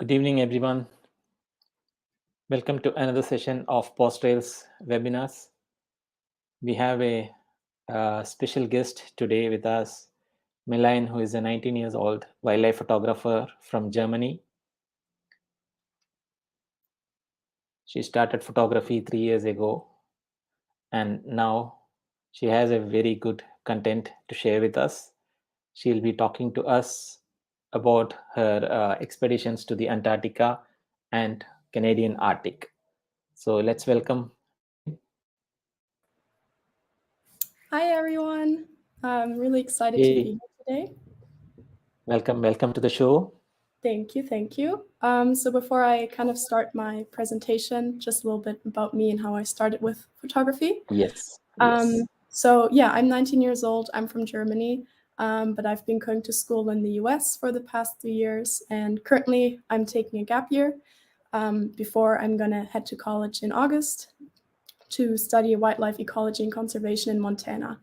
Good evening, everyone. Welcome to another session of Paws webinars. We have a special guest today with us, Meline, who is a 19 years old wildlife photographer from Germany. She started photography 3 years ago, and now she has a very good content to share with us. She'll be talking to us about her expeditions to the Antarctica and Canadian Arctic. So let's welcome Meline. Hi, everyone. I'm really excited to be here today. Welcome to the show. Thank you. So before I kind of start my presentation, just a little bit about me and how I started with photography. Yes. So yeah, I'm 19 years old. I'm from Germany, but I've been going to school in the US for the past 3 years, and currently I'm taking a gap year before I'm gonna head to college in August to study wildlife ecology and conservation in Montana.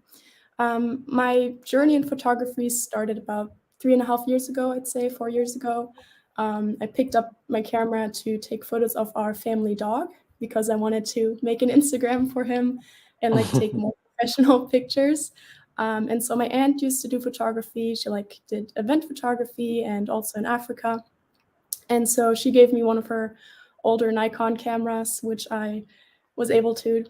My journey in photography started about 3.5 years ago, I'd say 4 years ago. I picked up my camera to take photos of our family dog because I wanted to make an Instagram for him and take more professional pictures. And so my aunt used to do photography. She did event photography and also in Africa. And so she gave me one of her older Nikon cameras, which I was able to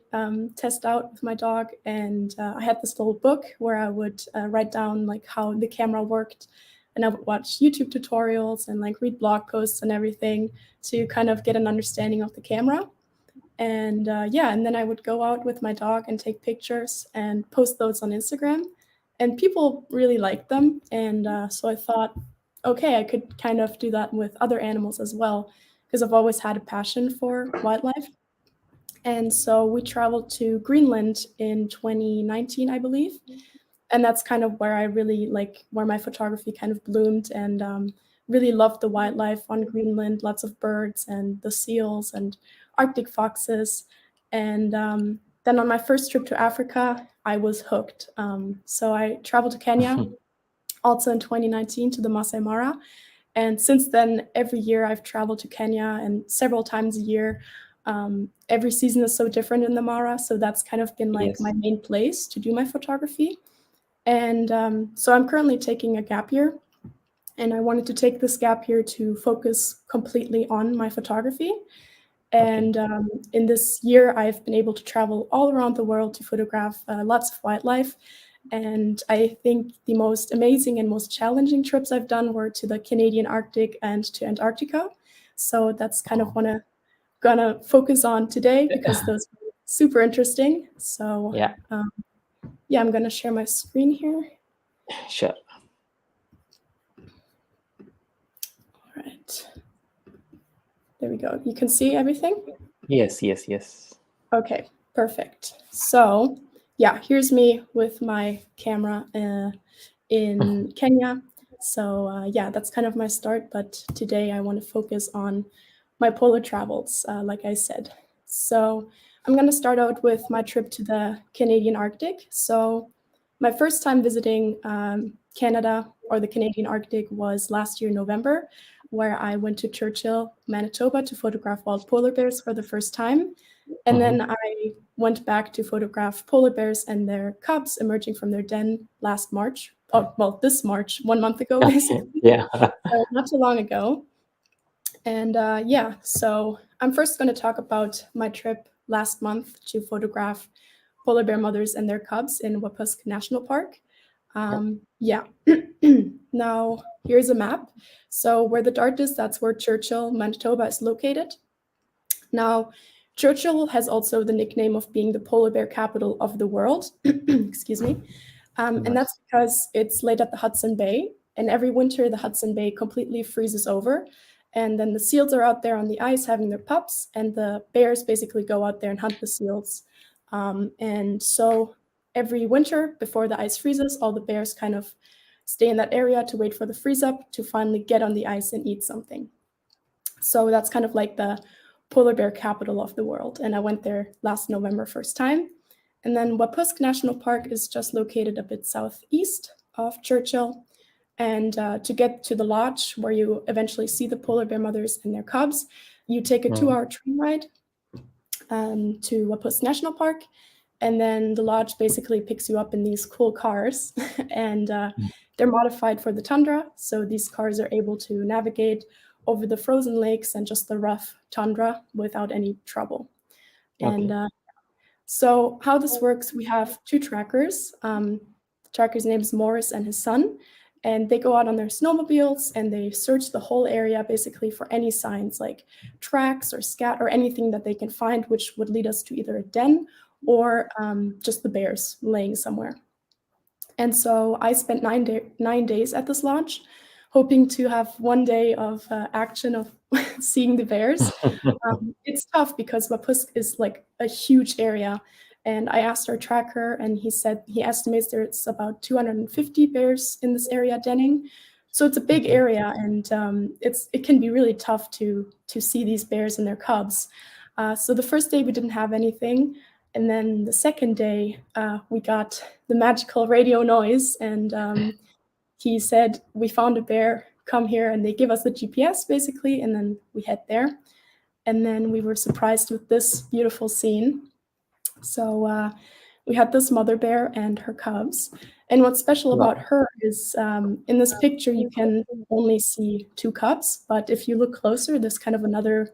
test out with my dog. And I had this little book where I would write down how the camera worked, and I would watch YouTube tutorials and read blog posts and everything to kind of get an understanding of the camera. And and then I would go out with my dog and take pictures and post those on Instagram. And people really liked them. And so I thought, okay, I could kind of do that with other animals as well, because I've always had a passion for wildlife. And so we traveled to Greenland in 2019, I believe. And that's kind of where I really where my photography kind of bloomed, and really loved the wildlife on Greenland, lots of birds and the seals and Arctic foxes. And then on my first trip to Africa, I was hooked. So I traveled to Kenya also in 2019 to the Masai Mara. And since then, every year I've traveled to Kenya, and several times a year. Every season is so different in the Mara, so that's kind of been Yes. my main place to do my photography. And so I'm currently taking a gap year, and I wanted to take this gap year to focus completely on my photography. And in this year, I've been able to travel all around the world to photograph lots of wildlife. And I think the most amazing and most challenging trips I've done were to the Canadian Arctic and to Antarctica. So that's kind of what I'm gonna focus on today, because those are super interesting. So I'm gonna share my screen here. Sure. All right. There we go. You can see everything? Yes. Okay, perfect. So yeah, here's me with my camera in Kenya. So that's kind of my start, but today I want to focus on my polar travels, like I said. So I'm going to start out with my trip to the Canadian Arctic. So my first time visiting Canada or the Canadian Arctic was last year, November, where I went to Churchill, Manitoba to photograph wild polar bears for the first time. And then I went back to photograph polar bears and their cubs emerging from their den last March. Oh, well, this March, 1 month ago, basically. So not too long ago. And so I'm first going to talk about my trip last month to photograph polar bear mothers and their cubs in Wapusk National Park. Now, here's a map. So where the dart is, that's where Churchill, Manitoba is located. Now, Churchill has also the nickname of being the polar bear capital of the world. Excuse me. And that's because it's laid at the Hudson Bay. And every winter, the Hudson Bay completely freezes over. And then the seals are out there on the ice having their pups, and the bears basically go out there and hunt the seals. And so every winter, before the ice freezes, all the bears kind of stay in that area to wait for the freeze up to finally get on the ice and eat something. So that's kind of like the polar bear capital of the world. And I went there last November first time. And then Wapusk National Park is just located a bit southeast of Churchill. And to get to the lodge where you eventually see the polar bear mothers and their cubs, you take a 2-hour train ride to Wapus National Park. And then the lodge basically picks you up in these cool cars, and they're modified for the tundra. So these cars are able to navigate over the frozen lakes and just the rough tundra without any trouble. And so how this works, we have 2 trackers. The tracker's name is Morris and his son. And they go out on their snowmobiles and they search the whole area basically for any signs like tracks or scat or anything that they can find, which would lead us to either a den or just the bears laying somewhere. And so I spent 9 days at this lodge, hoping to have one day of action of seeing the bears. It's tough because Wapus is like a huge area. And I asked our tracker, and he said he estimates there's about 250 bears in this area denning. So it's a big area, and it can be really tough to see these bears and their cubs. So the first day we didn't have anything. And then the second day, we got the magical radio noise, and he said, we found a bear, come here, and they give us the GPS basically, and then we head there. And then we were surprised with this beautiful scene. So we had this mother bear and her cubs. And what's special about her is in this picture, you can only see 2 cubs, but if you look closer, there's kind of another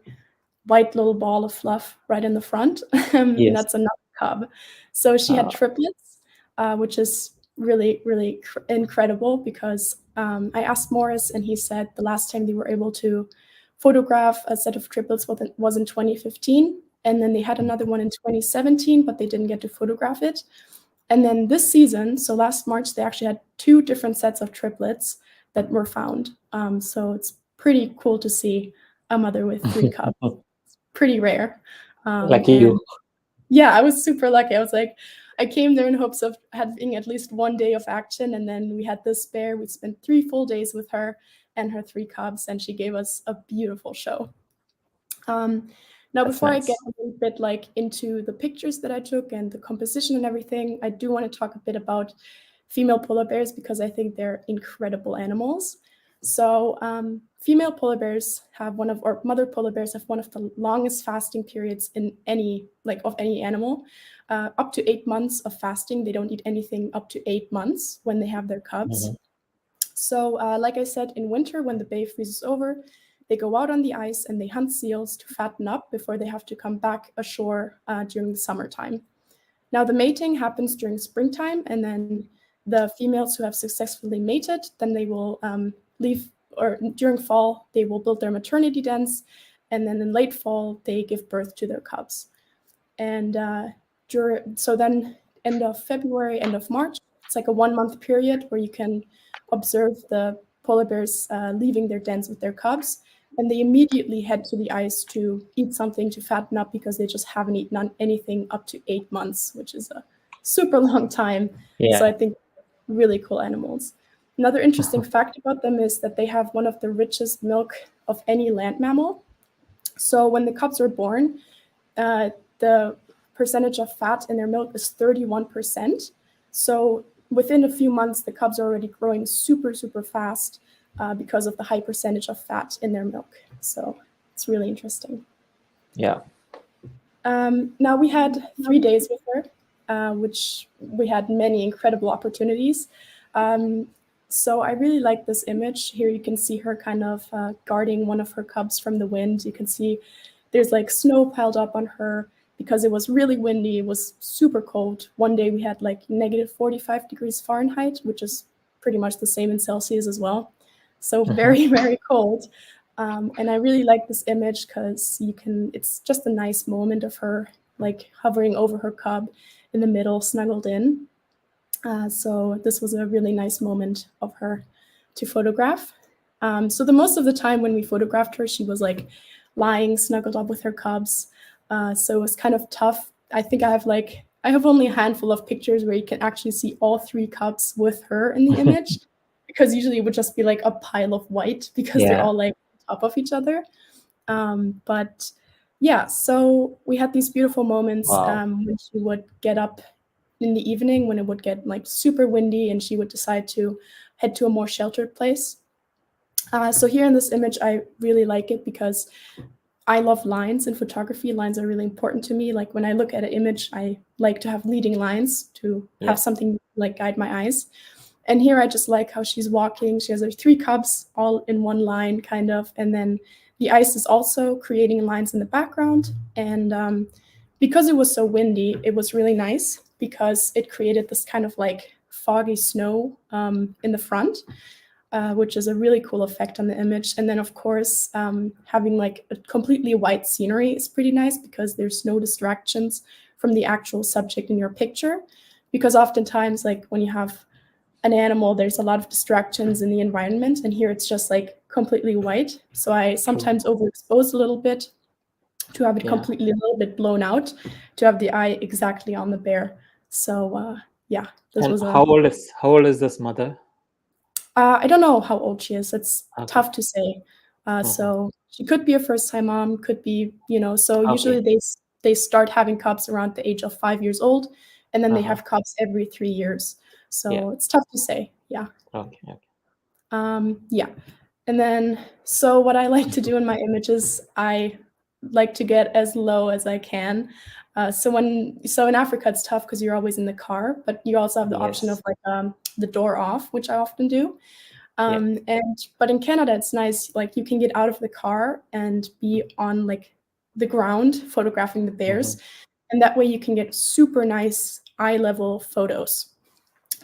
white little ball of fluff right in the front. Yes. That's another cub. So she had triplets, which is really, really incredible because I asked Morris, and he said the last time they were able to photograph a set of triplets was in 2015. And then they had another one in 2017, but they didn't get to photograph it. And then this season, so last March, they actually had 2 different sets of triplets that were found. So it's pretty cool to see a mother with 3 cubs. It's pretty rare. Like you. Yeah, I was super lucky. I was like, I came there in hopes of having at least one day of action. And then we had this bear. We spent 3 full days with her and her 3 cubs, and she gave us a beautiful show. Now, before I get a little bit like into the pictures that I took and the composition and everything, I do want to talk a bit about female polar bears because I think they're incredible animals. So female polar bears have mother polar bears have one of the longest fasting periods in any animal, up to 8 months of fasting. They don't eat anything up to 8 months when they have their cubs. So like I said, in winter, when the bay freezes over, they go out on the ice and they hunt seals to fatten up before they have to come back ashore during the summertime. Now, the mating happens during springtime, and then the females who have successfully mated, then they will leave, or during fall, they will build their maternity dens, and then in late fall, they give birth to their cubs. And so then end of February, end of March, it's like a 1-month period where you can observe the polar bears leaving their dens with their cubs. And they immediately head to the ice to eat something to fatten up because they just haven't eaten anything up to 8 months, which is a super long time. Yeah. So I think really cool animals. Another interesting fact about them is that they have one of the richest milk of any land mammal. So when the cubs are born, the percentage of fat in their milk is 31%. So within a few months, the cubs are already growing super, super fast. Because of the high percentage of fat in their milk. So it's really interesting. Yeah. Now we had 3 days with her, which we had many incredible opportunities. So I really like this image. Here you can see her kind of guarding one of her cubs from the wind. You can see there's like snow piled up on her because it was really windy. It was super cold. One day we had like negative 45 degrees Fahrenheit, which is pretty much the same in Celsius as well. So very, very cold. And I really like this image because it's just a nice moment of her like hovering over her cub in the middle, snuggled in. So this was a really nice moment of her to photograph. So the most of the time when we photographed her, she was like lying snuggled up with her cubs. So it was kind of tough. I think I have only a handful of pictures where you can actually see all 3 cubs with her in the image. Because usually it would just be like a pile of white because they're all like on top of each other. But yeah, so we had these beautiful moments when she would get up in the evening when it would get like super windy and she would decide to head to a more sheltered place. So here in this image, I really like it because I love lines in photography. Lines are really important to me. Like when I look at an image, I like to have leading lines to have something like guide my eyes. And here I just like how she's walking. She has her 3 cubs all in one line, kind of. And then the ice is also creating lines in the background. And because it was so windy, it was really nice because it created this kind of like foggy snow in the front. Which is a really cool effect on the image. And then, of course, having like a completely white scenery is pretty nice because there's no distractions from the actual subject in your picture. Because oftentimes, like when you have an animal, there's a lot of distractions in the environment, and here it's just like completely white. So I sometimes overexpose a little bit to have it completely a little bit blown out, to have the eye exactly on the bear. So yeah, this was how old is this mother? I don't know how old she is. It's tough to say. So she could be a first-time mom, could be, so usually they start having cubs around the age of 5 years old, and then they have cubs every 3 years. So it's tough to say. Yeah. Yeah. And then, so what I like to do in my images, I like to get as low as I can. So in Africa, it's tough because you're always in the car, but you also have the option of like the door off, which I often do. But in Canada, it's nice. Like you can get out of the car and be on like the ground photographing the bears, and that way you can get super nice eye level photos.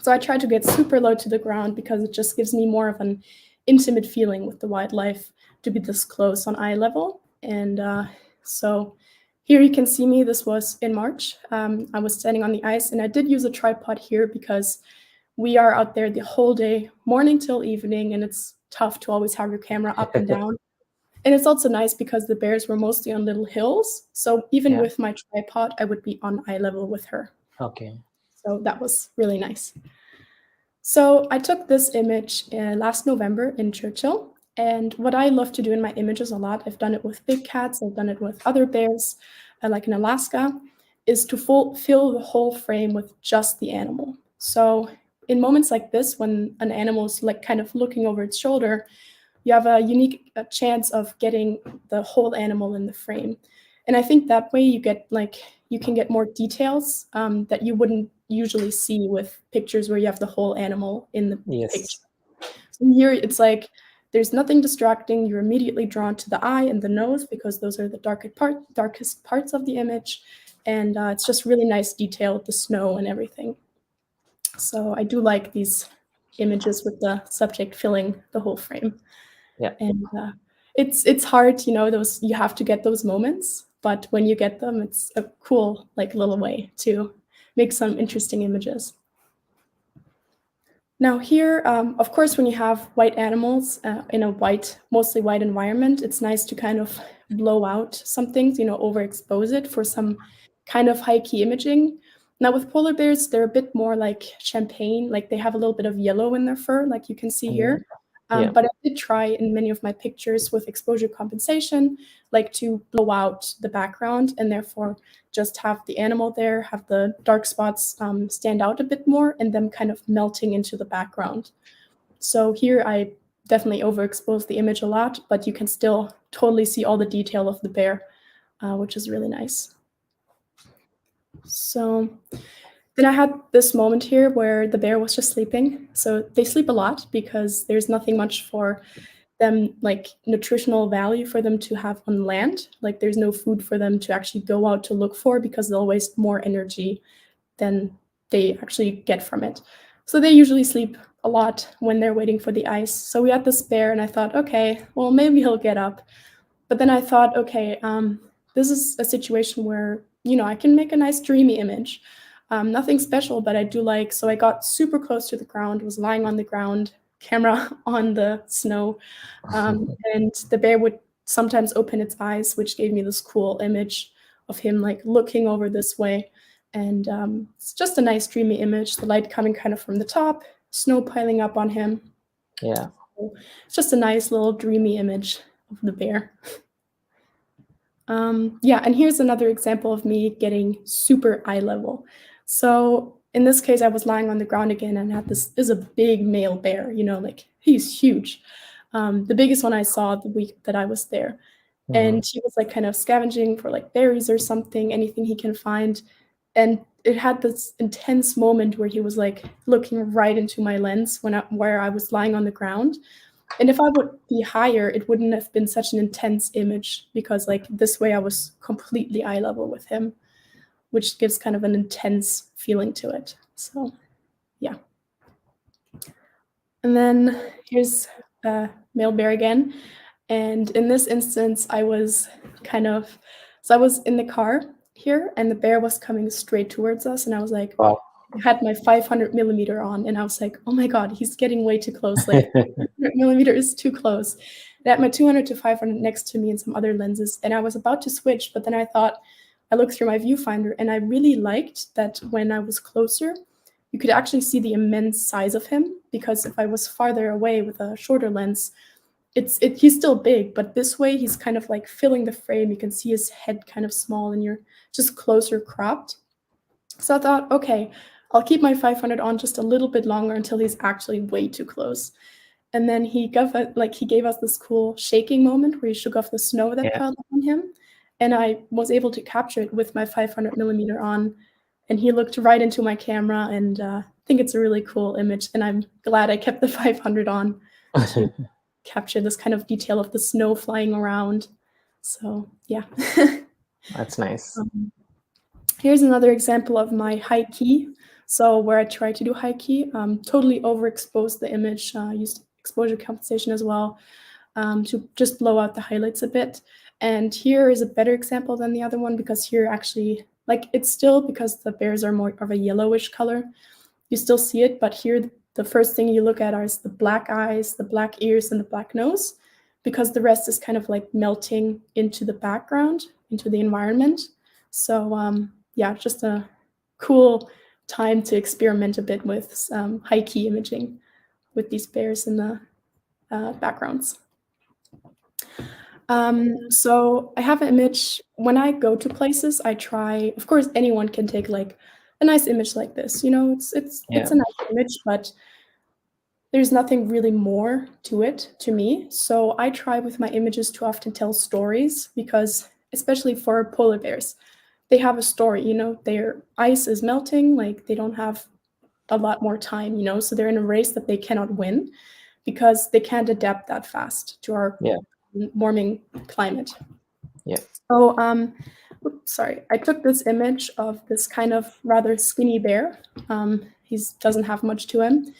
So I try to get super low to the ground because it just gives me more of an intimate feeling with the wildlife to be this close on eye level. And so here you can see me. This was in March. I was standing on the ice, and I did use a tripod here because we are out there the whole day, morning till evening, and it's tough to always have your camera up and down. And it's also nice because the bears were mostly on little hills. So even with my tripod, I would be on eye level with her. So that was really nice. So I took this image last November in Churchill. And what I love to do in my images a lot, I've done it with big cats, I've done it with other bears, like in Alaska, is to fill the whole frame with just the animal. So in moments like this, when an animal is like kind of looking over its shoulder, you have a unique chance of getting the whole animal in the frame. And I think that way you can get more details that you wouldn't usually see with pictures where you have the whole animal in the picture. So here it's like there's nothing distracting. You're immediately drawn to the eye and the nose because those are the darkest parts of the image. And it's just really nice detail with the snow and everything. So I do like these images with the subject filling the whole frame. And it's hard, you have to get those moments, but when you get them, it's a cool like little way to make some interesting images. Now here, of course, when you have white animals in a mostly white environment, it's nice to kind of blow out some things, overexpose it for some kind of high key imaging. Now with polar bears, they're a bit more like champagne, like they have a little bit of yellow in their fur, like you can see here. But I did try in many of my pictures with exposure compensation, like to blow out the background and therefore just have the animal there, have the dark spots stand out a bit more and them kind of melting into the background. So here I definitely overexpose the image a lot, but you can still totally see all the detail of the bear, which is really nice. So then I had this moment here where the bear was just sleeping. So they sleep a lot because there's nothing much for them, like nutritional value for them to have on land. Like there's no food for them to actually go out to look for because they'll waste more energy than they actually get from it. So they usually sleep a lot when they're waiting for the ice. So we had this bear and I thought, okay, well, maybe he'll get up. But then I thought, okay, this is a situation where, I can make a nice dreamy image. Nothing special, but I do like, so I got super close to the ground, was lying on the ground, camera on the snow, and the bear would sometimes open its eyes, which gave me this cool image of him like looking over this way. And it's just a nice dreamy image, the light coming kind of from the top, snow piling up on him. So it's just a nice little dreamy image of the bear. And here's another example of me getting super eye level. So in this case, I was lying on the ground again and had this is a big male bear, like he's huge. The biggest one I saw the week that I was there. And he was like kind of scavenging for like berries or something, anything he can find. And it had this intense moment where he was like looking right into my lens where I was lying on the ground. And if I would be higher, it wouldn't have been such an intense image because like this way I was completely eye level with him, which gives kind of an intense feeling to it. So yeah. And then here's male bear again. And in this instance, I was in the car here and the bear was coming straight towards us. And I was like, Wow. I had my 500 millimeter on and I was like, oh my God, he's getting way too close. Like 500 millimeter is too close. I had my 200 to 500 next to me and some other lenses. And I was about to switch, but then I thought, I looked through my viewfinder and I really liked that when I was closer, you could actually see the immense size of him, because if I was farther away with a shorter lens, he's still big, but this way he's kind of like filling the frame. You can see his head kind of small and you're just closer cropped. So I thought, okay, I'll keep my 500 on just a little bit longer until he's actually way too close. And then he gave us this cool shaking moment where he shook off the snow that piled up on him. And I was able to capture it with my 500 millimeter on. And he looked right into my camera, and I think it's a really cool image. And I'm glad I kept the 500 on to capture this kind of detail of the snow flying around. So yeah. That's nice. Here's another example of my high key. So where I try to do high key, totally overexpose the image, used exposure compensation as well, to just blow out the highlights a bit. And here is a better example than the other one, because here actually, like, it's still, because the bears are more of a yellowish color, you still see it, but here the first thing you look at are the black eyes, the black ears, and the black nose, because the rest is kind of like melting into the background, into the environment. So yeah, just a cool time to experiment a bit with high key imaging with these bears in the backgrounds. So I have an image. When I go to places, I try, of course, anyone can take like a nice image like this. It's a nice image, but there's nothing really more to it to me. So I try with my images to often tell stories, because especially for polar bears, they have a story, their ice is melting, like they don't have a lot more time, so they're in a race that they cannot win because they can't adapt that fast to our warming climate. So sorry, I took this image of this kind of rather skinny bear. He doesn't have much to him,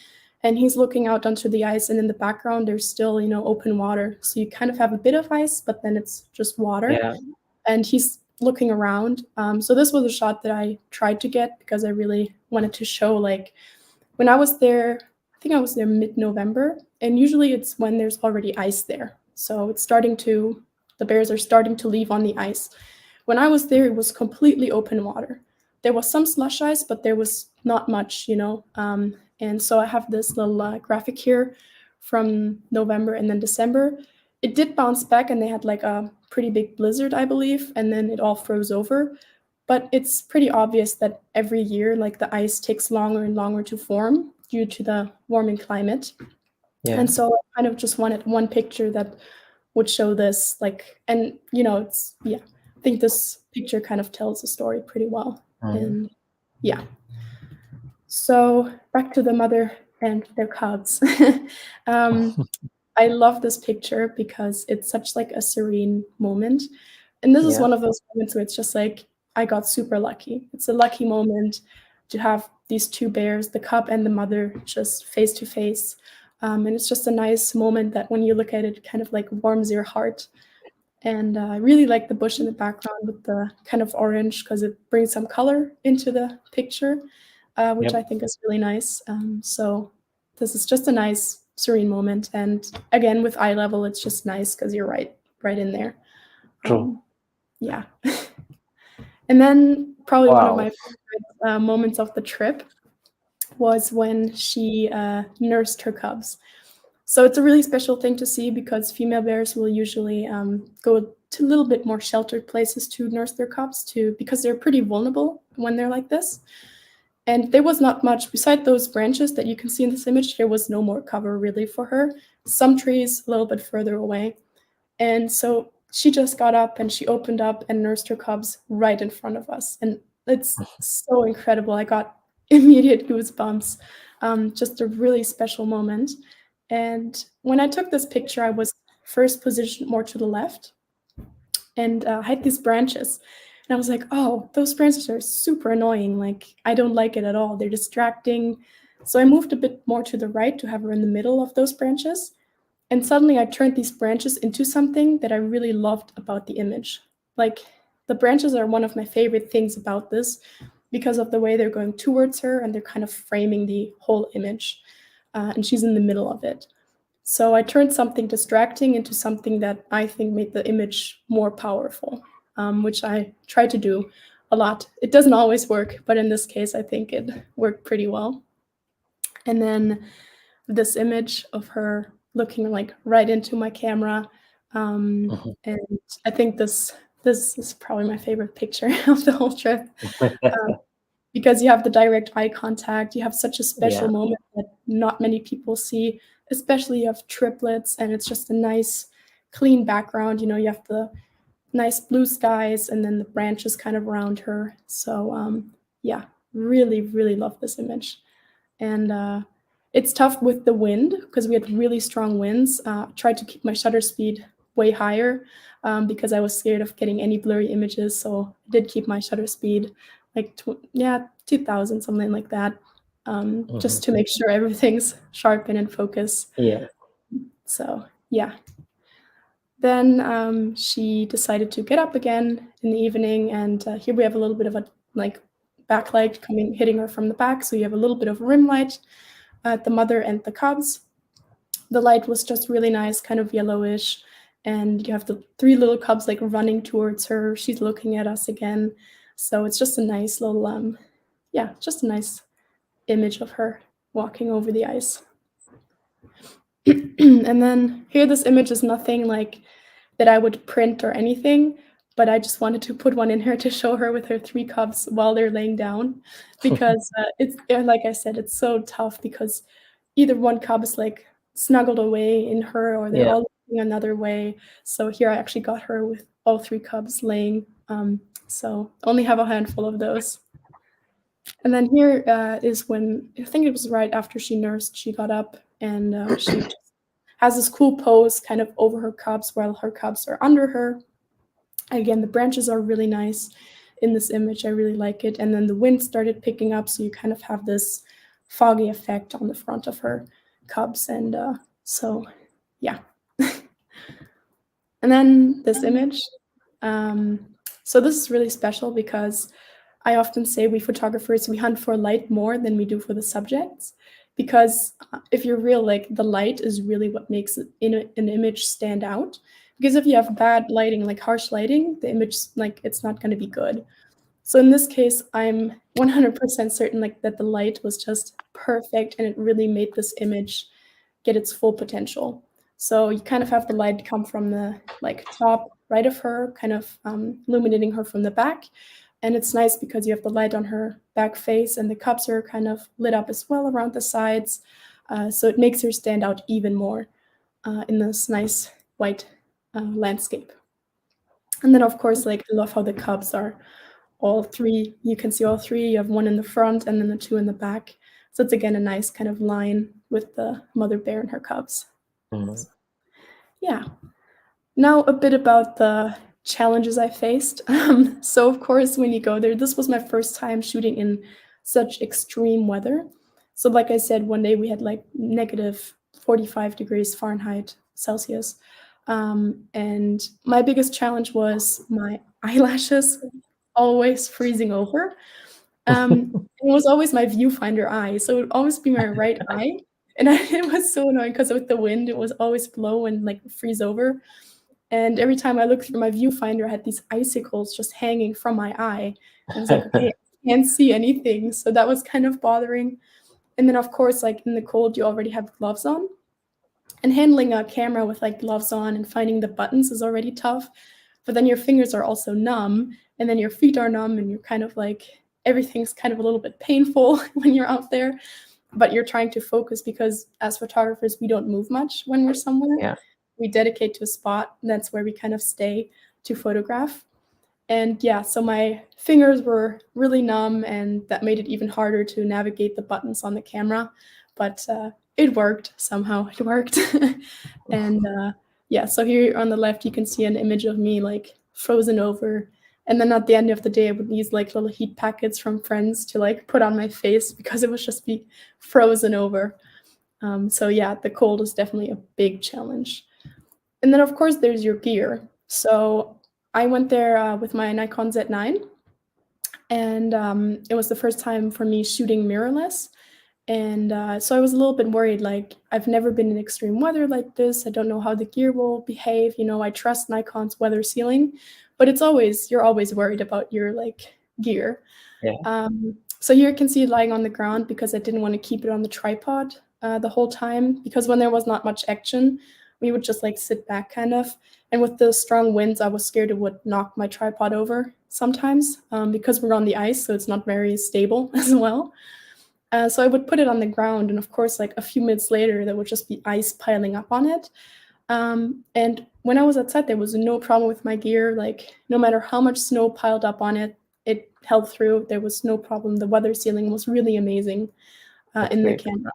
and he's looking out onto the ice, and in the background there's still open water, so you kind of have a bit of ice, but then it's just water. And he's looking around. So this was a shot that I tried to get because I really wanted to show, like, when I was there, I think I was there mid-November, and usually it's when there's already ice there. So the bears are starting to leave on the ice. When I was there, it was completely open water. There was some slush ice, but there was not much, and so I have this little graphic here from November and then December. It did bounce back, and they had like a pretty big blizzard, I believe, and then it all froze over. But it's pretty obvious that every year, like, the ice takes longer and longer to form due to the warming climate. And so I kind of just wanted one picture that would show this, like, and I think this picture kind of tells the story pretty well. And yeah. So back to the mother and their cubs. I love this picture because it's such like a serene moment. And this is one of those moments where it's just like, I got super lucky. It's a lucky moment to have these two bears, the cub and the mother, just face to face. And it's just a nice moment that when you look at it, kind of like warms your heart. And I really like the bush in the background with the kind of orange, because it brings some color into the picture, which I think is really nice. So this is just a nice serene moment. And again, with eye level, it's just nice because you're right in there. True. Yeah. And then probably one of my favorite moments of the trip was when she nursed her cubs. So it's a really special thing to see, because female bears will usually go to a little bit more sheltered places to nurse their cubs because they're pretty vulnerable when they're like this. And there was not much beside those branches that you can see in this image. There was no more cover really for her. Some trees a little bit further away. And so she just got up and she opened up and nursed her cubs right in front of us. And it's so incredible. I got immediate goosebumps. Just a really special moment. And when I took this picture, I was first positioned more to the left and had these branches. And I was like, oh, those branches are super annoying. Like, I don't like it at all. They're distracting. So I moved a bit more to the right to have her in the middle of those branches. And suddenly I turned these branches into something that I really loved about the image. Like, the branches are one of my favorite things about this because of the way they're going towards her and they're kind of framing the whole image. And she's in the middle of it. So I turned something distracting into something that I think made the image more powerful, which I try to do a lot. It doesn't always work, but in this case, I think it worked pretty well. And then this image of her looking like right into my camera. And I think this is probably my favorite picture of the whole trip. Because you have the direct eye contact, you have such a special Yeah. moment that not many people see, especially you have triplets, and it's just a nice, clean background. You know, you have the nice blue skies and then the branches kind of around her. So yeah, really, really love this image. And it's tough with the wind because we had really strong winds. Tried to keep my shutter speed way higher because I was scared of getting any blurry images. So I did keep my shutter speed like 2000, something like that, just to make sure everything's sharp and in focus. Yeah. So yeah. Then she decided to get up again in the evening, and here we have a little bit of a like backlight hitting her from the back. So you have a little bit of rim light at the mother and the cubs. The light was just really nice, kind of yellowish, and you have the 3 little cubs like running towards her. She's looking at us again. So it's just a nice little, yeah, just a nice image of her walking over the ice. And then here, this image is nothing like that I would print or anything, but I just wanted to put one in here to show her with her 3 cubs while they're laying down, because it's like I said, it's so tough because either one cub is like snuggled away in her or they're Yeah. all looking another way. So here I actually got her with all 3 cubs laying. So only have a handful of those. And then here is when, I think it was right after she nursed, she got up and she just has this cool pose kind of over her cubs while her cubs are under her. Again, the branches are really nice in this image. I really like it. And then the wind started picking up, so you kind of have this foggy effect on the front of her cubs. And so, yeah. And then this image. So this is really special because I often say we photographers, we hunt for light more than we do for the subjects. Because if you're real, like the light is really what makes an image stand out. Because if you have bad lighting, like harsh lighting, the image, like, it's not going to be good. So in this case, I'm 100% certain like that the light was just perfect and it really made this image get its full potential. So you kind of have the light come from the like top right of her, kind of illuminating her from the back. And it's nice because you have the light on her back face and the cubs are kind of lit up as well around the sides. So it makes her stand out even more in this nice white landscape. And then of course, like, I love how the cubs are all 3. You can see all 3. You have 1 in the front and then the 2 in the back. So it's again a nice kind of line with the mother bear and her cubs. Yeah. Now a bit about the challenges I faced. So of course, when you go there, this was my first time shooting in such extreme weather. So like I said, one day we had like negative 45 degrees Fahrenheit Celsius. And my biggest challenge was my eyelashes always freezing over. It was always my viewfinder eye, so it would always be my right eye. And it was so annoying because with the wind, it was always blow and like freeze over. And every time I looked through my viewfinder, I had these icicles just hanging from my eye. And I was like, okay, I can't see anything. So that was kind of bothering. And then, of course, like in the cold, you already have gloves on. And handling a camera with like gloves on and finding the buttons is already tough. But then your fingers are also numb, and then your feet are numb, and you're kind of like everything's kind of a little bit painful when you're out there, but you're trying to focus because as photographers, we don't move much when we're somewhere. Yeah. We dedicate to a spot, and that's where we kind of stay to photograph. And yeah, so my fingers were really numb, and that made it even harder to navigate the buttons on the camera. But it worked somehow. It worked. And yeah, so here on the left, you can see an image of me like frozen over. And then at the end of the day, I would use like little heat packets from friends to like put on my face because it was just be frozen over. So yeah, the cold is definitely a big challenge. And then of course there's your gear. So I went there with my Nikon Z9, and it was the first time for me shooting mirrorless. And so I was a little bit worried, like I've never been in extreme weather like this. I don't know how the gear will behave. You know, I trust Nikon's weather sealing, but you're always worried about your like gear. Yeah. So here you can see it lying on the ground because I didn't want to keep it on the tripod the whole time, because when there was not much action, we would just like sit back kind of. And with the strong winds, I was scared it would knock my tripod over sometimes because we're on the ice, so it's not very stable as well. So I would put it on the ground, and of course, like a few minutes later, there would just be ice piling up on it. And when I was outside, there was no problem with my gear. Like no matter how much snow piled up on it, it held through. There was no problem. The weather sealing was really amazing in the Great. camera.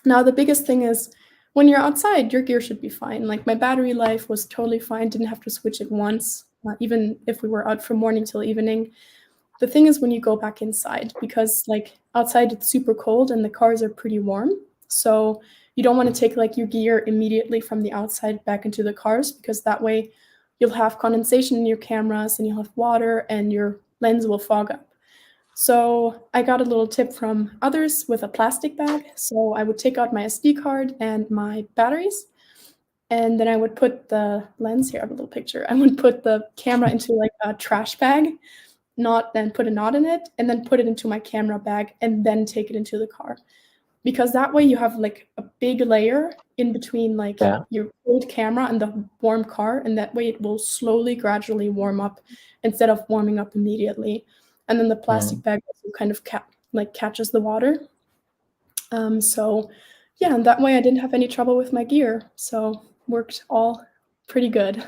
Now, the biggest thing is when you're outside, your gear should be fine. Like my battery life was totally fine. Didn't have to switch it once, even if we were out from morning till evening. The thing is when you go back inside, because like outside it's super cold and the cars are pretty warm. So you don't want to take like your gear immediately from the outside back into the cars, because that way you'll have condensation in your cameras and you'll have water and your lens will fog up. So I got a little tip from others with a plastic bag. So I would take out my SD card and my batteries, and then I would put the lens here. I have a little picture. I would put the camera into like a trash bag, then put a knot in it, and then put it into my camera bag, and then take it into the car. Because that way you have like a big layer in between like your cold camera and the warm car, and that way it will slowly, gradually warm up instead of warming up immediately. And then the plastic bag also kind of catches the water. So yeah, and that way I didn't have any trouble with my gear. So worked all pretty good.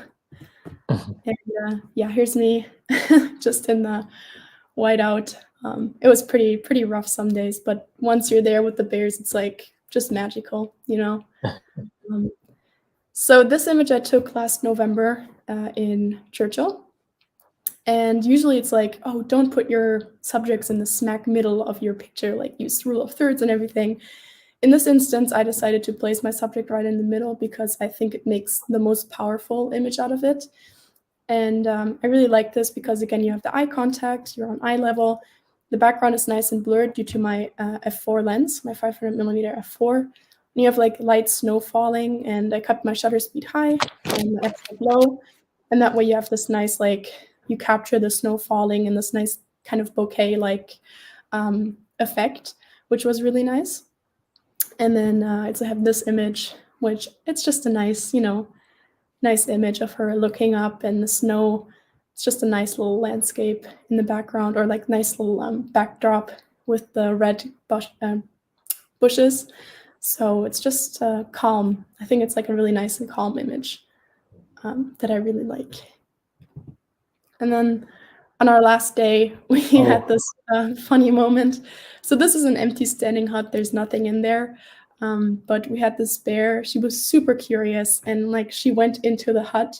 And yeah, here's me just in the whiteout. It was pretty rough some days, but once you're there with the bears, it's like just magical, you know. So this image I took last November in Churchill. And usually it's like, oh, don't put your subjects in the smack middle of your picture, like use rule of thirds and everything. In this instance, I decided to place my subject right in the middle because I think it makes the most powerful image out of it. And I really like this because, again, you have the eye contact, you're on eye level. The background is nice and blurred due to my f4 lens, my 500mm f4. And you have like light snow falling, and I cut my shutter speed high and my f4 low. And that way you have this nice, like, you capture the snow falling and this nice kind of bouquet-like effect, which was really nice. And then I have this image, which it's just a nice, nice image of her looking up and the snow. It's just a nice little landscape in the background, or like nice little backdrop with the red bushes. So it's just calm. I think it's like a really nice and calm image that I really like. And then on our last day, we had this funny moment. So this is an empty standing hut. There's nothing in there. But we had this bear. She was super curious, and like she went into the hut,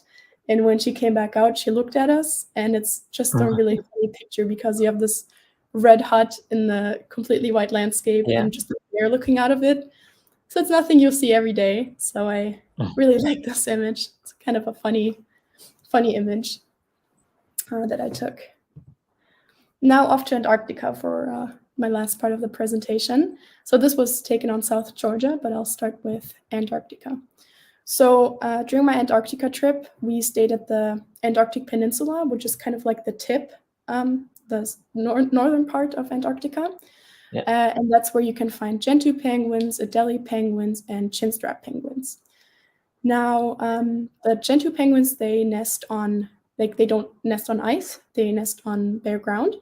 and when she came back out, she looked at us, and it's just a really funny picture because you have this red hut in the completely white landscape and just a bear looking out of it. So it's nothing you'll see every day. So I really like this image. It's kind of a funny image that I took. Now off to Antarctica for my last part of the presentation. So this was taken on South Georgia, but I'll start with Antarctica. So during my Antarctica trip, we stayed at the Antarctic Peninsula, which is kind of like the tip, the northern part of Antarctica. And that's where you can find gentoo penguins, Adelie penguins, and chinstrap penguins. Now, the gentoo penguins, they nest on, like they don't nest on ice, they nest on bare ground.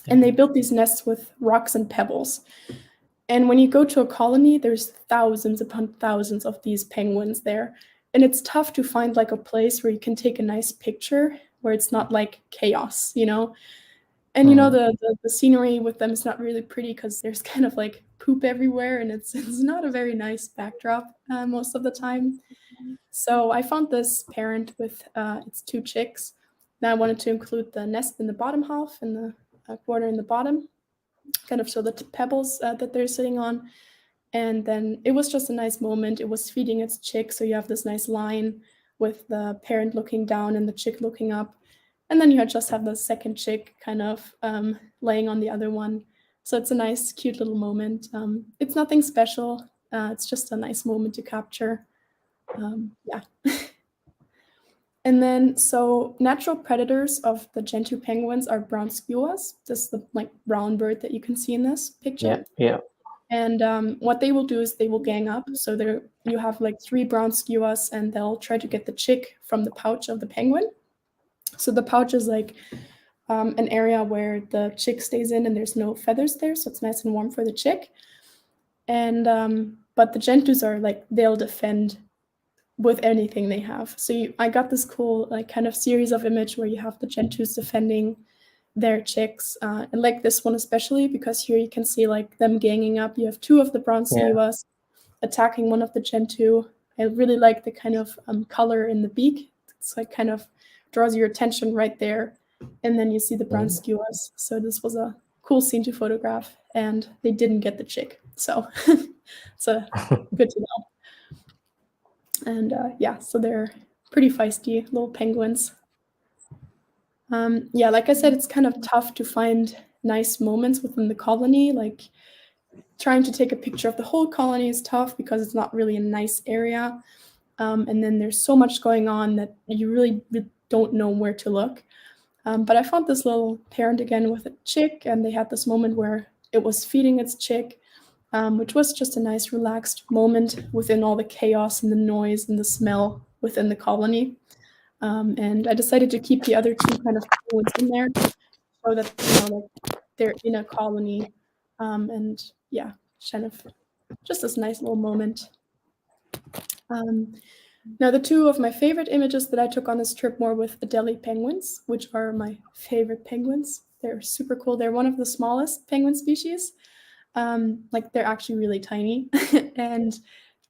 And they built these nests with rocks and pebbles. And when you go to a colony, there's thousands upon thousands of these penguins there. And it's tough to find like a place where you can take a nice picture where it's not like chaos, you know? And you know, the scenery with them is not really pretty because there's kind of like poop everywhere, and it's not a very nice backdrop most of the time. So I found this parent with its 2 chicks. Now I wanted to include the nest in the bottom half and the border in the bottom, kind of show the pebbles that they're sitting on. And then it was just a nice moment. It was feeding its chick, so you have this nice line with the parent looking down and the chick looking up. And then you just have the second chick kind of laying on the other one. So it's a nice, cute little moment. It's nothing special. It's just a nice moment to capture. Yeah. And then, so natural predators of the gentoo penguins are brown skuas. This is the like brown bird that you can see in this picture. Yeah. And what they will do is they will gang up. So there you have like 3 brown skuas, and they'll try to get the chick from the pouch of the penguin. So the pouch is like an area where the chick stays in, and there's no feathers there, so it's nice and warm for the chick. And but the gentoos are like, they'll defend with anything they have. So I got this cool like kind of series of image where you have the gentoos defending their chicks, and like this one especially, because here you can see like them ganging up. You have 2 of the brown skuas attacking one of the gentoo. I really like the kind of color in the beak. It's like kind of draws your attention right there, and then you see the brown skuas. So this was a cool scene to photograph, and they didn't get the chick, so it's a good to know. And yeah, so they're pretty feisty little penguins. Yeah, like I said, it's kind of tough to find nice moments within the colony. Like trying to take a picture of the whole colony is tough because it's not really a nice area. And then there's so much going on that you really don't know where to look. But I found this little parent again with a chick, and they had this moment where it was feeding its chick, which was just a nice relaxed moment within all the chaos and the noise and the smell within the colony. And I decided to keep the other 2 kind of penguins in there so that, you know, like they're in a colony. And yeah, kind of just this nice little moment. Now, the 2 of my favorite images that I took on this trip were with Adelie penguins, which are my favorite penguins. They're super cool. They're one of the smallest penguin species. Like they're actually really tiny,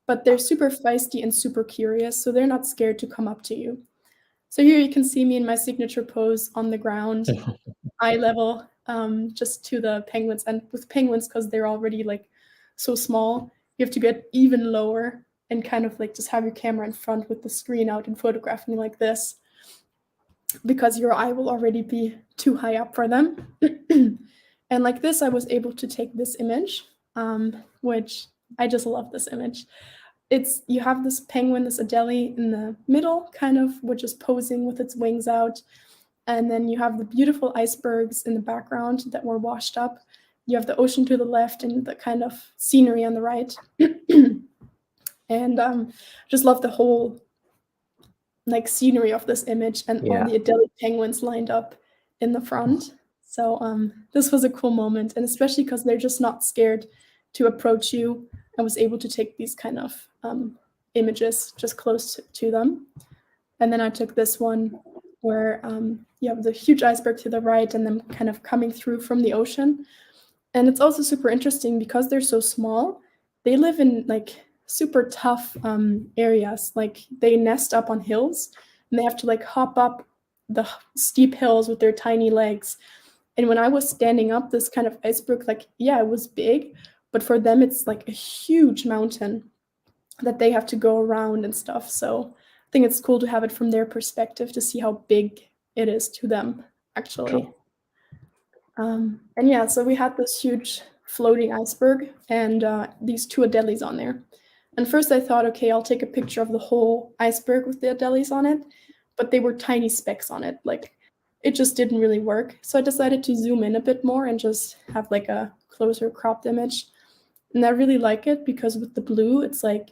but they're super feisty and super curious, so they're not scared to come up to you. So here you can see me in my signature pose on the ground, eye level, just to the penguins. And with penguins, because they're already like so small, you have to get even lower and kind of like just have your camera in front with the screen out and photographing like this, because your eye will already be too high up for them. And like this, I was able to take this image, which I just love this image. You have this penguin, this Adelie in the middle, kind of, which is posing with its wings out. And then you have the beautiful icebergs in the background that were washed up. You have the ocean to the left and the kind of scenery on the right. And just love the whole like scenery of this image, and all the Adelie penguins lined up in the front. So this was a cool moment, and especially because they're just not scared to approach you. I was able to take these kind of images just close to them. And then I took this one where you have the huge iceberg to the right and them kind of coming through from the ocean. And it's also super interesting because they're so small. They live in like super tough areas. Like they nest up on hills, and they have to like hop up the steep hills with their tiny legs. And when I was standing up this kind of iceberg, like, yeah, it was big, but for them, it's like a huge mountain that they have to go around and stuff. So I think it's cool to have it from their perspective to see how big it is to them, actually. And yeah, so we had this huge floating iceberg and these 2 Adelies on there. And first I thought, okay, I'll take a picture of the whole iceberg with the Adelies on it, but they were tiny specks on it. Like, it just didn't really work. So I decided to zoom in a bit more and just have like a closer cropped image. And I really like it because with the blue, it's like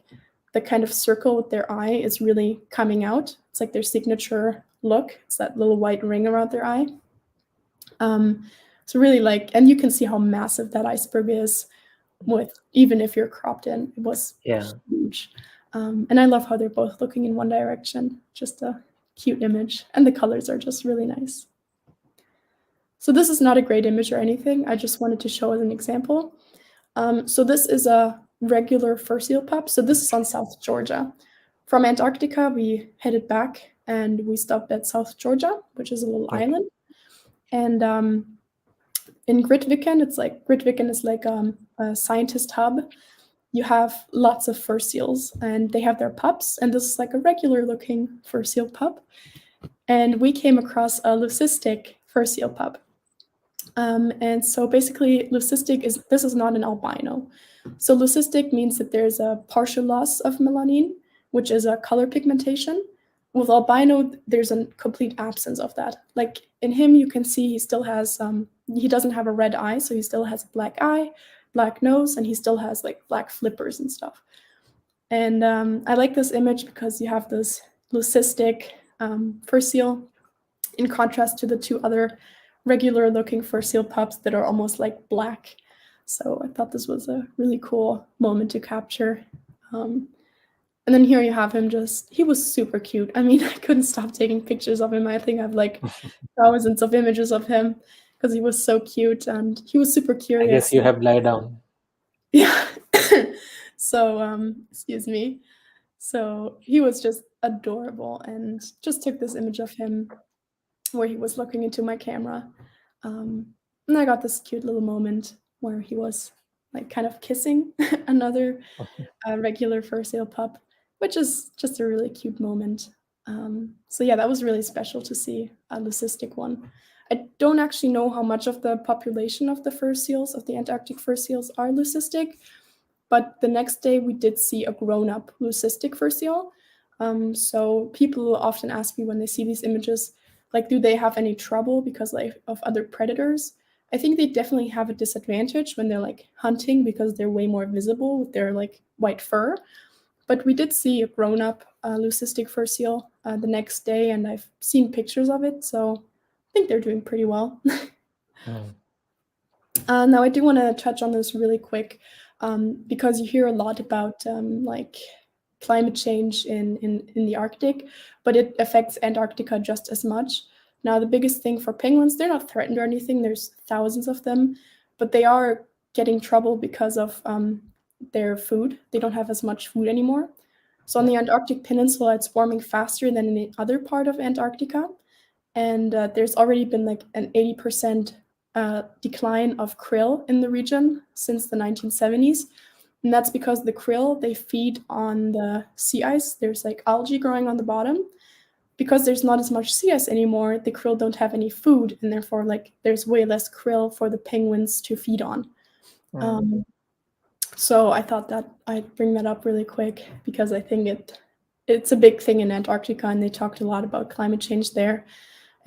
the kind of circle with their eye is really coming out. It's like their signature look. It's that little white ring around their eye. So It's really like, and you can see how massive that iceberg is with, even if you're cropped in, it was Yeah. huge. And I love how they're both looking in one direction. Just a cute image. And the colors are just really nice. So this is not a great image or anything. I just wanted to show as an example. So this is a regular fur seal pup. So this is on South Georgia. From Antarctica, we headed back and we stopped at South Georgia, which is a little Okay. island. And in Grytviken, Grytviken is like a scientist hub. You have lots of fur seals and they have their pups. And this is like a regular looking fur seal pup. And we came across a leucistic fur seal pup. And so basically leucistic this is not an albino. So leucistic means that there's a partial loss of melanin, which is a color pigmentation. With albino, there's a complete absence of that. Like in him, you can see he still has, he doesn't have a red eye, so he still has a black eye, black nose, and he still has like black flippers and stuff. And I like this image because you have this leucistic fur seal in contrast to the two other regular looking fur seal pups that are almost like black. So I thought this was a really cool moment to capture. And then here you have him he was super cute. I mean, I couldn't stop taking pictures of him. I think I have like thousands of images of him because he was so cute and he was super I curious. guess you have lie down. Yeah. So, excuse me. So he was just adorable and just took this image of him where he was looking into my camera. And I got this cute little moment where he was like kind of kissing another regular fur seal pup, which is just a really cute moment. So yeah, that was really special to see a leucistic one. I don't actually know how much of the population of the fur seals, of the Antarctic fur seals, are leucistic, but the next day we did see a grown-up leucistic fur seal. So people often ask me when they see these images, like, do they have any trouble because like of other predators? I think they definitely have a disadvantage when they're like hunting because they're way more visible with their like white fur. But we did see a grown-up leucistic fur seal the next day, and I've seen pictures of it, so I think they're doing pretty well. Now I do want to touch on this really quick because you hear a lot about like climate change in the Arctic, but it affects Antarctica just as much. Now the biggest thing for penguins, they're not threatened or anything. There's thousands of them, but they are getting trouble because of their food. They don't have as much food anymore. So on the Antarctic Peninsula, it's warming faster than in the other part of Antarctica. And there's already been like an 80% decline of krill in the region since the 1970s. And that's because the krill, they feed on the sea ice. There's like algae growing on the bottom. Because there's not as much sea ice anymore, the krill don't have any food, and therefore like there's way less krill for the penguins to feed on. So I thought that I'd bring that up really quick because I think it's a big thing in Antarctica, and they talked a lot about climate change there.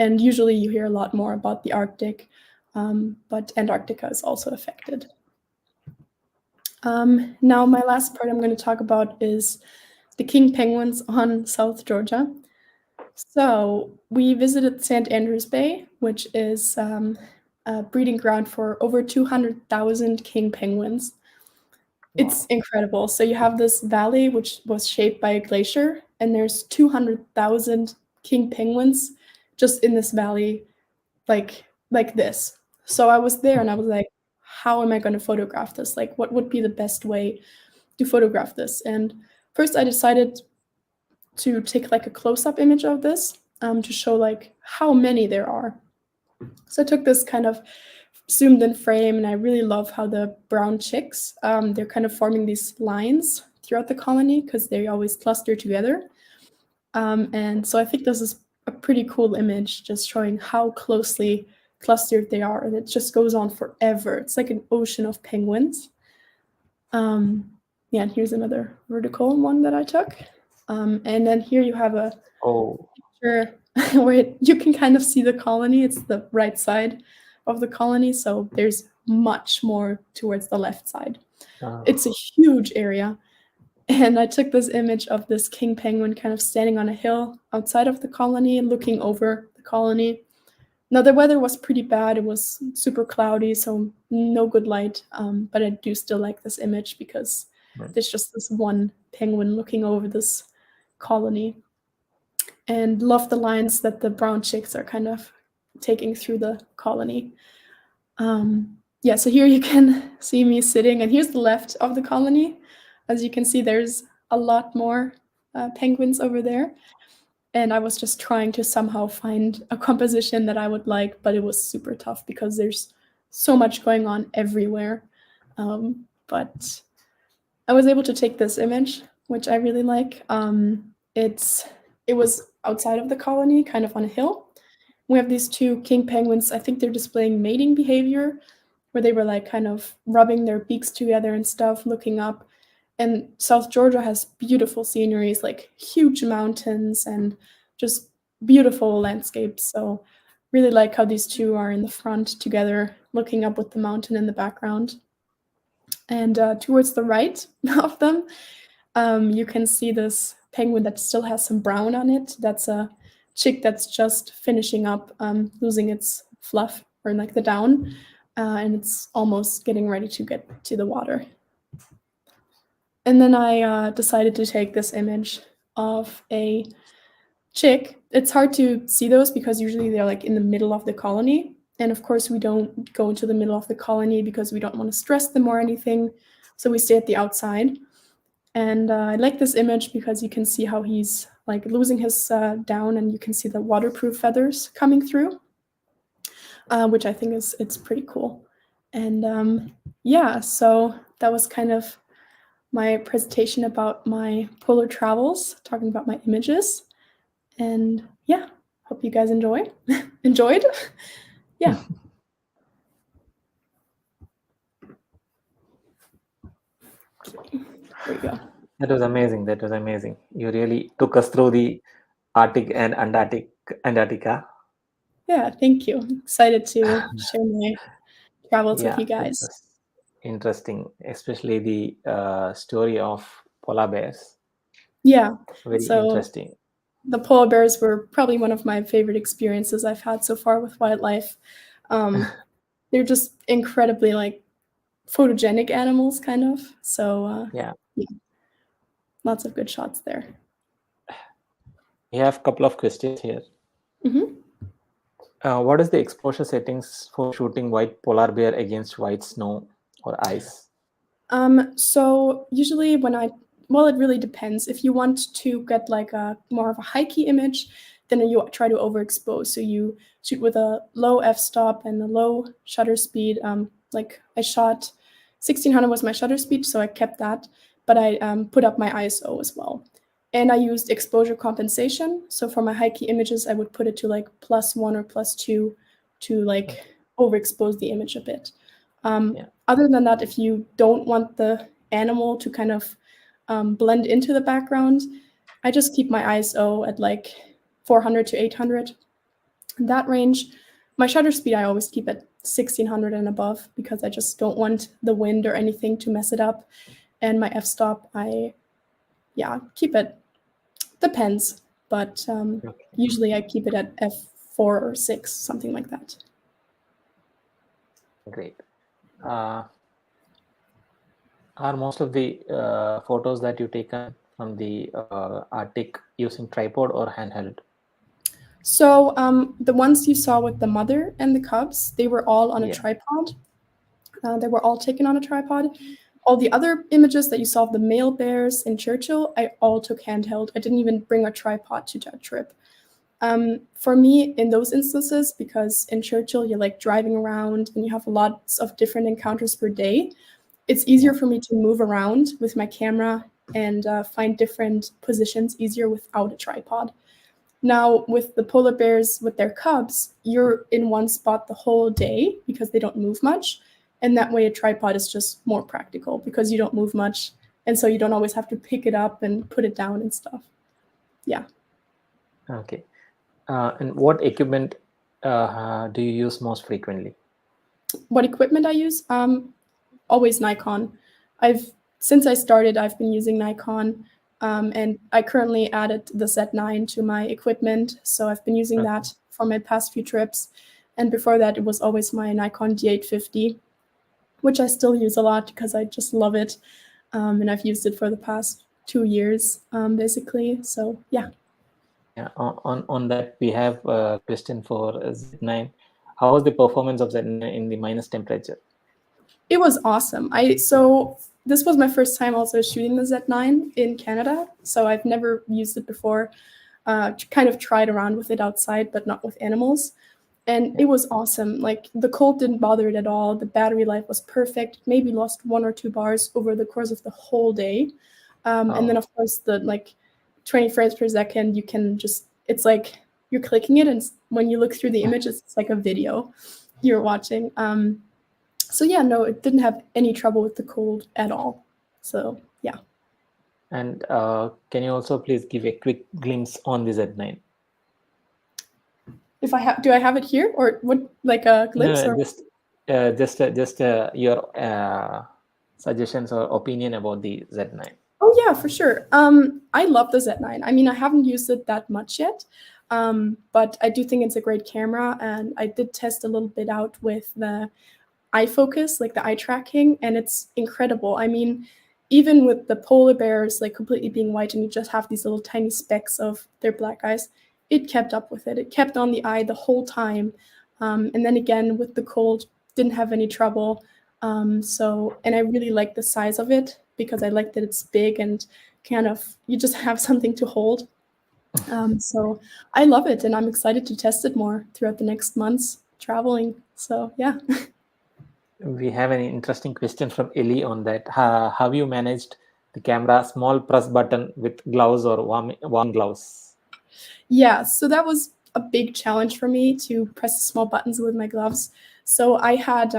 And usually you hear a lot more about the Arctic, but Antarctica is also affected. Now my last part I'm going to talk about is the king penguins on South Georgia. So we visited St. Andrews Bay, which is a breeding ground for over 200,000 king penguins. It's incredible. So you have this valley which was shaped by a glacier, and there's 200,000 king penguins just in this valley, like this. So I was there and I was like, how am I going to photograph this? Like, what would be the best way to photograph this? And first I decided to take like a close-up image of this to show like how many there are. So I took this kind of zoomed in frame, and I really love how the brown chicks, they're kind of forming these lines throughout the colony because they always cluster together. And so I think this is a pretty cool image, just showing how closely clustered they are, and it just goes on forever. It's like an ocean of penguins. Yeah, and here's another vertical one that I took. And then here you have a picture where you can kind of see the colony. It's the right side of the colony, so there's much more towards the left side. It's a huge area. And I took this image of this king penguin kind of standing on a hill outside of the colony and looking over the colony. Now the weather was pretty bad. It was super cloudy, so no good light. But I do still like this image because there's just this one penguin looking over this colony, and love the lines that the brown chicks are kind of taking through the colony. Yeah, so here you can see me sitting, and here's the left of the colony. As you can see, there's a lot more penguins over there. And I was just trying to somehow find a composition that I would like, but it was super tough because there's so much going on everywhere. But I was able to take this image, which I really like. It was outside of the colony, kind of on a hill. We have these two king penguins. I think they're displaying mating behavior, where they were like kind of rubbing their beaks together and stuff, looking up. And South Georgia has beautiful sceneries, like huge mountains and just beautiful landscapes. So really like how these two are in the front together, looking up with the mountain in the background. And towards the right of them, you can see this penguin that still has some brown on it. That's a chick that's just finishing up losing its fluff, or like the down, and it's almost getting ready to get to the water. And then I decided to take this image of a chick. It's hard to see those because usually they're like in the middle of the colony. And of course, we don't go into the middle of the colony because we don't want to stress them or anything. So we stay at the outside. And I like this image because you can see how he's like losing his down, and you can see the waterproof feathers coming through, which I think it's pretty cool. And yeah, so that was kind of my presentation about my polar travels, talking about my images. And yeah, hope you guys enjoyed. Yeah. There you go. That was amazing. That was amazing. You really took us through the Arctic and Antarctica. Yeah, thank you. I'm excited to share my travels with you guys. That was interesting, especially the story of polar bears. Yeah. Very so interesting. The polar bears were probably one of my favorite experiences I've had so far with wildlife. They're just incredibly like photogenic animals, kind of. So Yeah. Lots of good shots there. We have a couple of questions here. What is the exposure settings for shooting white polar bear against white snow or ice? So usually well, it really depends. If you want to get like a more of a hikey image, then you try to overexpose. So you shoot with a low f-stop and a low shutter speed. Like I shot 1600 was my shutter speed, so I kept that, but I put up my ISO as well. And I used exposure compensation. So for my hikey images, I would put it to like +1 or +2 to like overexpose the image a bit. Other than that, if you don't want the animal to kind of blend into the background, I just keep my ISO at like 400 to 800. In that range, my shutter speed I always keep at 1600 and above because I just don't want the wind or anything to mess it up. And my f-stop, I keep it, depends, but usually I keep it at f4 or 6, something like that. Great. Are most of the photos that you taken from the Arctic using tripod or handheld? So the ones you saw with the mother and the cubs, they were all on a tripod. They were all taken on a tripod. All the other images that you saw of the male bears in Churchill, I all took handheld. I didn't even bring a tripod to that trip. For me, in those instances, because in Churchill you're like driving around and you have lots of different encounters per day, it's easier for me to move around with my camera and find different positions easier without a tripod. Now, with the polar bears with their cubs, you're in one spot the whole day because they don't move much. And that way a tripod is just more practical because you don't move much. And so you don't always have to pick it up and put it down and stuff. Yeah. Okay. And what equipment do you use most frequently? What equipment I use? Always Nikon. Since I started, I've been using Nikon. And I currently added the Z9 to my equipment. So I've been using that for my past few trips. And before that, it was always my Nikon D850, which I still use a lot because I just love it. And I've used it for the past 2 years, basically. So yeah. Yeah, on that we have a question for Z9. How was the performance of Z9 in the minus temperature? It was awesome. So this was my first time also shooting the Z9 in Canada. So I've never used it before. Kind of tried around with it outside, but not with animals. And it was awesome. Like the cold didn't bother it at all. The battery life was perfect. Maybe lost 1 or 2 bars over the course of the whole day. And then of course the like 20 frames per second, you can just, it's like you're clicking it, and when you look through the images, it's like a video you're watching. So yeah, no, it didn't have any trouble with the cold at all. So yeah. And can you also please give a quick glimpse on the Z9? If I have, do I have it here, or what, like a glimpse? No, Or just your suggestions or opinion about the Z9. oh yeah, for sure. I love the Z9. I mean, I haven't used it that much yet, but I do think it's a great camera, and I did test a little bit out with the eye focus, like the eye tracking, and it's incredible. I mean, even with the polar bears like completely being white and you just have these little tiny specks of their black eyes, it kept up with it. It kept on the eye the whole time. And then again, with the cold, didn't have any trouble. And I really like the size of it because I like that it's big and kind of, you just have something to hold. So I love it, and I'm excited to test it more throughout the next months traveling. So yeah. We have an interesting question from Ellie on that. Have you managed the camera small press button with gloves or warm gloves? Yeah, so that was a big challenge for me to press the small buttons with my gloves. So I had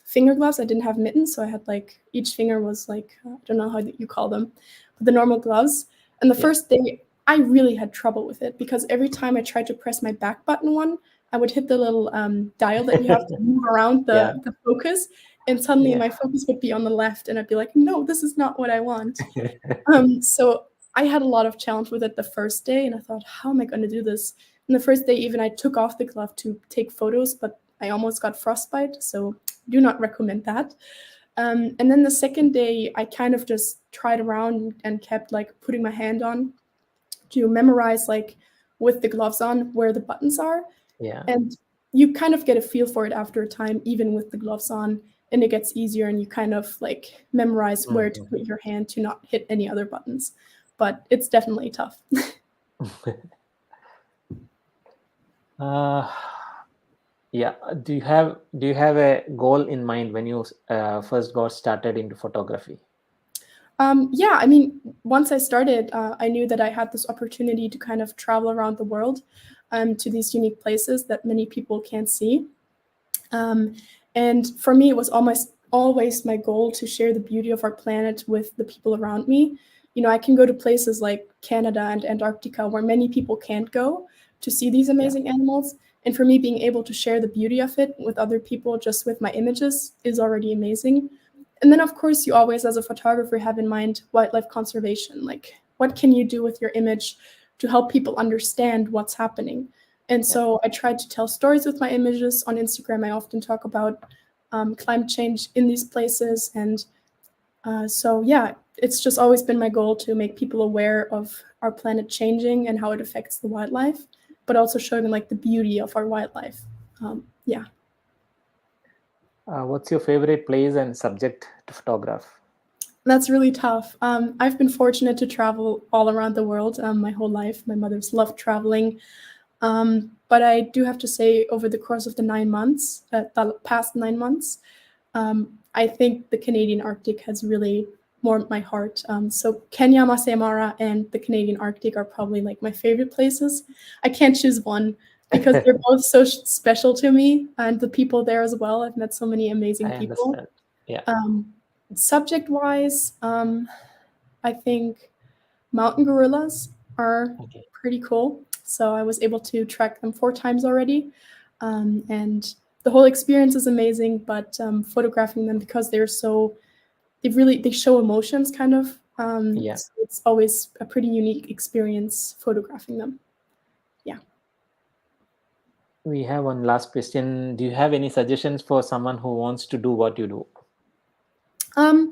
finger gloves. I didn't have mittens, so I had like each finger was like, I don't know how you call them, but the normal gloves. And the first day, I really had trouble with it because every time I tried to press my back button one, I would hit the little dial that you have to move around the focus, and suddenly my focus would be on the left, and I'd be like, no, this is not what I want. So I had a lot of challenge with it the first day, and I thought, how am I going to do this? And the first day, even I took off the glove to take photos, but I almost got frostbite, so do not recommend that. And then the second day, I kind of just tried around and kept like putting my hand on to memorize, like with the gloves on, where the buttons are. Yeah. And you kind of get a feel for it after a time, even with the gloves on, and it gets easier, and you kind of like memorize where to put your hand to not hit any other buttons. But it's definitely tough. Yeah. Do you have a goal in mind when you first got started into photography? Yeah, I mean, once I started, I knew that I had this opportunity to kind of travel around the world to these unique places that many people can't see. And for me, it was almost always my goal to share the beauty of our planet with the people around me. You know, I can go to places like Canada and Antarctica where many people can't go to see these amazing animals. And for me, being able to share the beauty of it with other people just with my images is already amazing. And then, of course, you always, as a photographer, have in mind wildlife conservation. Like, what can you do with your image to help people understand what's happening? And so I tried to tell stories with my images. On Instagram, I often talk about climate change in these places. And so, yeah, it's just always been my goal to make people aware of our planet changing and how it affects the wildlife, but also showing like the beauty of our wildlife. Yeah. What's your favorite place and subject to photograph? That's really tough. I've been fortunate to travel all around the world my whole life. My mother's loved traveling. But I do have to say, over the course of the 9 months, the past 9 months, I think the Canadian Arctic has really warmed my heart. So Kenya, Masai Mara, and the Canadian Arctic are probably like my favorite places. I can't choose one because they're both so special to me, and the people there as well. I've met so many amazing I people. understand. Yeah. Subject-wise, I think mountain gorillas are pretty cool. So I was able to track them 4 times already. And the whole experience is amazing, but photographing them, because they're so, they show emotions kind of. So it's always a pretty unique experience photographing them. Yeah. We have one last question. Do you have any suggestions for someone who wants to do what you do? I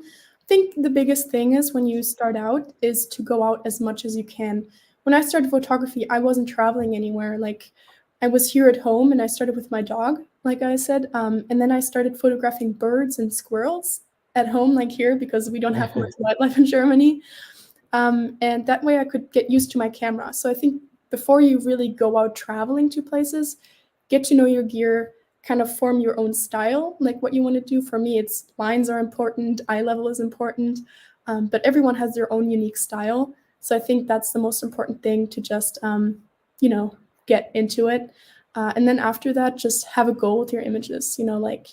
think the biggest thing is when you start out is to go out as much as you can. When I started photography, I wasn't traveling anywhere. Like I was here at home and I started with my dog, like I said. And then I started photographing birds and squirrels at home, like here, because we don't have much wildlife in Germany. And that way I could get used to my camera. So I think before you really go out traveling to places, get to know your gear, kind of form your own style, like what you want to do. For me, it's lines are important, eye level is important, but everyone has their own unique style. So I think that's the most important thing to just, get into it. And then after that, just have a goal with your images, like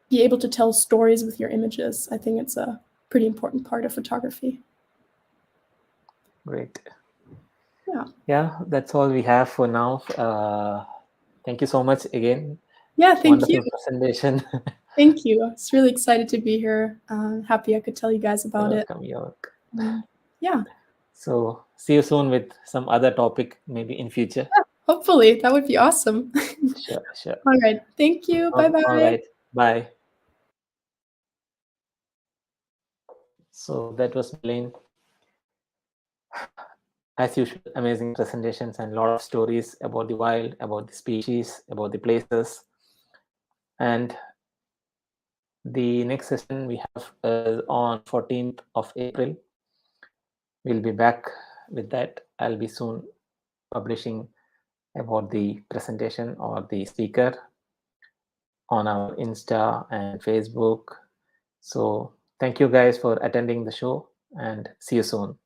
be able to tell stories with your images. I think it's a pretty important part of photography. Great. Yeah, that's all we have for now. Thank you so much again. Yeah, thank Wonderful you. presentation. Thank you. I was really excited to be here. Happy I could tell you guys about it. Welcome, York. Yeah. So see you soon with some other topic, maybe in future. Yeah, hopefully, that would be awesome. Sure. All right. Thank you. Bye All bye. right. Bye. So that was Meline. As usual, amazing presentations and a lot of stories about the wild, about the species, about the places. And the next session we have on 14th of April. We'll be back with that. I'll be soon publishing about the presentation or the speaker on our Insta and Facebook. So thank you guys for attending the show and see you soon.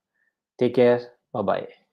Take care. Bye-bye.